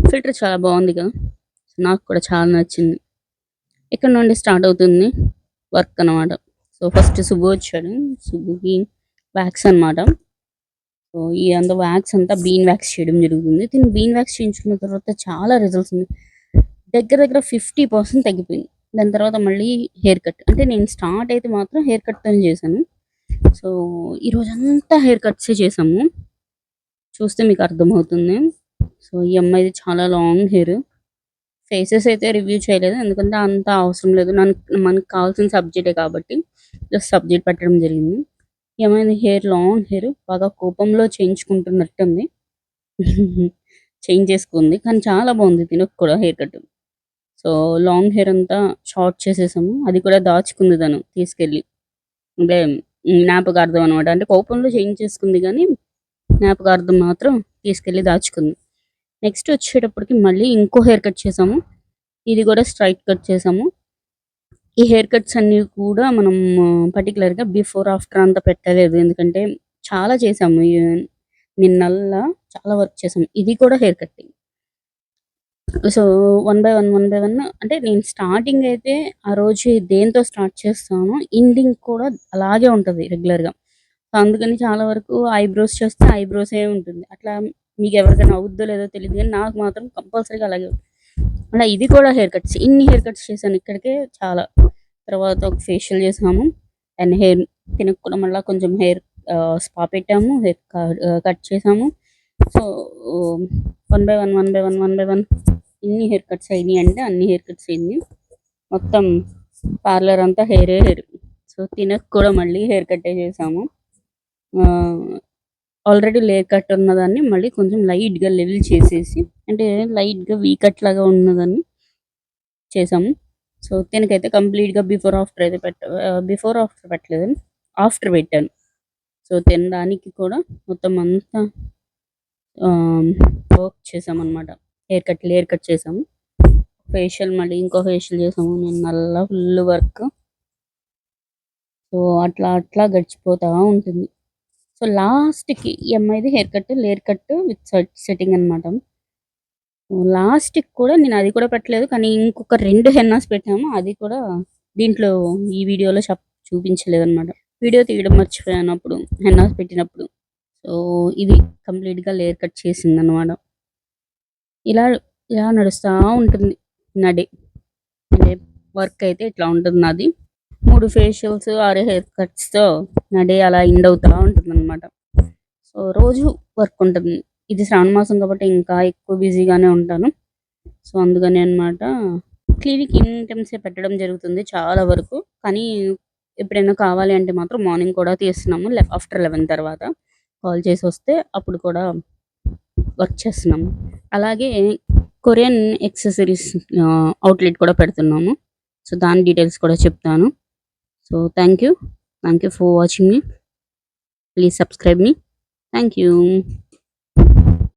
Filter చాలా బాగుంది కదా! నాకు కూడా చాలా నచ్చింది. ఇక్కడ నుండి స్టార్ట్ అవుతుంది వర్క్ అనమాట. సో, ఫస్ట్ సుబ్బు వచ్చాడు. సుబ్బుకి వ్యాక్స్ అనమాట. సో, ఇదంతా వ్యాక్స్ అంతా బీన్ వ్యాక్స్ చేయడం జరుగుతుంది. తిను బీన్ వ్యాక్స్ చేయించుకున్న తర్వాత చాలా రిజల్ట్స్ ఉంది. దగ్గర దగ్గర 50% తగ్గిపోయింది. దాని తర్వాత మళ్ళీ హెయిర్ కట్. అంటే నేను స్టార్ట్ అయితే మాత్రం హెయిర్ కట్‌తోనే చేశాను. సో, ఈరోజంతా హెయిర్ కట్సే చేశాము. చూస్తే మీకు అర్థమవుతుంది. సో, ఈ అమ్మాయిది చాలా లాంగ్ హెయిర్. ఫేసెస్ అయితే రివ్యూ చేయలేదు. ఎందుకంటే అంత అవసరం లేదు. మనకు కావాల్సిన సబ్జెక్టే కాబట్టి జస్ట్ సబ్జెక్ట్ పెట్టడం జరిగింది. ఈ అమ్మాయిది హెయిర్ లాంగ్ హెయిర్. బాగా కోపంలో చేయించుకుంటున్నట్టుంది. చేయించేసుకుంది. కానీ చాలా బాగుంది తినకు కూడా hair cut. So, long hair అంతా షార్ట్ చేసేసాము. అది కూడా దాచుకుంది తను తీసుకెళ్ళి. అంటే జ్ఞాపకార్థం అనమాట. అంటే కోపంలో చేయించేసుకుంది గానీ, జ్ఞాపకార్థం మాత్రం తీసుకెళ్ళి దాచుకుంది. నెక్స్ట్ వచ్చేటప్పటికి మళ్ళీ ఇంకో హెయిర్ కట్ చేసాము. ఇది కూడా స్ట్రైట్ కట్ చేసాము. ఈ హెయిర్ కట్స్ అన్నీ కూడా మనం పర్టిక్యులర్‌గా బిఫోర్, ఆఫ్టర్ అంతా పెట్టలేదు. ఎందుకంటే చాలా చేసాము. నిన్నల్లా చాలా వర్క్ చేసాము. ఇది కూడా hair cutting. So, one by one, one by one అంటే నేను స్టార్టింగ్ అయితే ఆ రోజు దేనితో స్టార్ట్ చేస్తానో ఎండింగ్ కూడా అలాగే ఉంటది రెగ్యులర్‌గా. సో, అందుకని చాలా వరకు ఐబ్రోస్ చేస్తే ఐబ్రోసే ఉంటుంది. అట్లా మీకెవరికైనా అవుద్దో లేదో తెలీదు గానీ నాకు మాత్రం కంపల్సరీగా అలాగే అలా ఇది కూడా హెయిర్ కట్స్. ఇన్ని హెయిర్ కట్స్ చేశాను ఇక్కడికే చాలా. తర్వాత ఒక ఫేషియల్ చేసాము. అండ్ హెయిర్ తినక కూడా మళ్ళా కొంచెం హెయిర్ స్పా పెట్టాము. హెయిర్ కట్ చేసాము. So, one by one, one by one, one by one ఇన్ని హెయిర్ కట్స్ అయినాయి అంటే అన్ని హెయిర్ కట్స్ అయింది. మొత్తం పార్లర్ అంతా హెయిరే హెయిర్. సో, తినక కూడా మళ్ళీ హెయిర్ కట్టే చేసాము. ఆల్రెడీ లేయర్ కట్ ఉన్నదాన్ని మళ్ళీ కొంచెం లైట్‌గా లెవెల్ చేసేసి అంటే లైట్‌గా వీ కట్ లాగా ఉన్నదాన్ని చేసాము. సో, తినకైతే కంప్లీట్‌గా బిఫోర్, ఆఫ్టర్ అయితే బిఫోర్, ఆఫ్టర్ పెట్టలేదు. ఆఫ్టర్ పెట్టాను. సో, తినడానికి కూడా మొత్తం అంతా వర్క్ చేసామనమాట. లేయర్ కట్ చేసాము. ఫేషియల్ మళ్ళీ ఇంకో ఫేషియల్ చేసాము. నిన్నల్లా ఫుల్ వర్క్. సో, అట్లా అట్లా గడిచిపోతా ఉంటుంది. సో, లాస్ట్‌కి ఈ అమ్మాయిది లేయర్ కట్ విత్ సెట్టింగ్ అనమాట. లాస్ట్‌కి కూడా నేను అది కూడా పెట్టలేదు. కానీ ఇంకొక 2 హెన్నాస్ పెట్టాము. అది కూడా దీంట్లో ఈ వీడియోలో చూపించలేదనమాట. వీడియో తీయడం మర్చిపోయాను అప్పుడు హెన్నాస్ పెట్టినప్పుడు. సో, ఇది కంప్లీట్‌గా లేయర్ కట్ చేసిందనమాట. ఇలా ఇలా నడుస్తా ఉంటుంది నా డే. అంటే వర్క్ అయితే ఇట్లా ఉంటుంది నాది. 3 ఫేషియల్స్, 6 హెయిర్ కట్స్‌తో నా డే అలా ఎండ్ అవుతా ఉంటుందనమాట. సో, రోజు వర్క్ ఉంటుంది. ఇది శ్రావణ మాసం కాబట్టి ఇంకా ఎక్కువ బిజీగానే ఉంటాను. సో, అందుకని అనమాట క్లినిక్ ఇన్ టైమ్సే పెట్టడం జరుగుతుంది చాలా వరకు. కానీ ఎప్పుడైనా కావాలి అంటే మాత్రం మార్నింగ్ కూడా తీస్తున్నాము. ఆఫ్టర్ 11 తర్వాత కాల్ చేసి వస్తే అప్పుడు కూడా వర్క్ చేస్తున్నాము. అలాగే కొరియన్ యాక్సెసరీస్ అవుట్‌లెట్ కూడా పెడుతున్నాము. సో, దాని డీటెయిల్స్ కూడా చెప్తాను. So, thank you. Thank you for watching me. Please subscribe me. Thank you.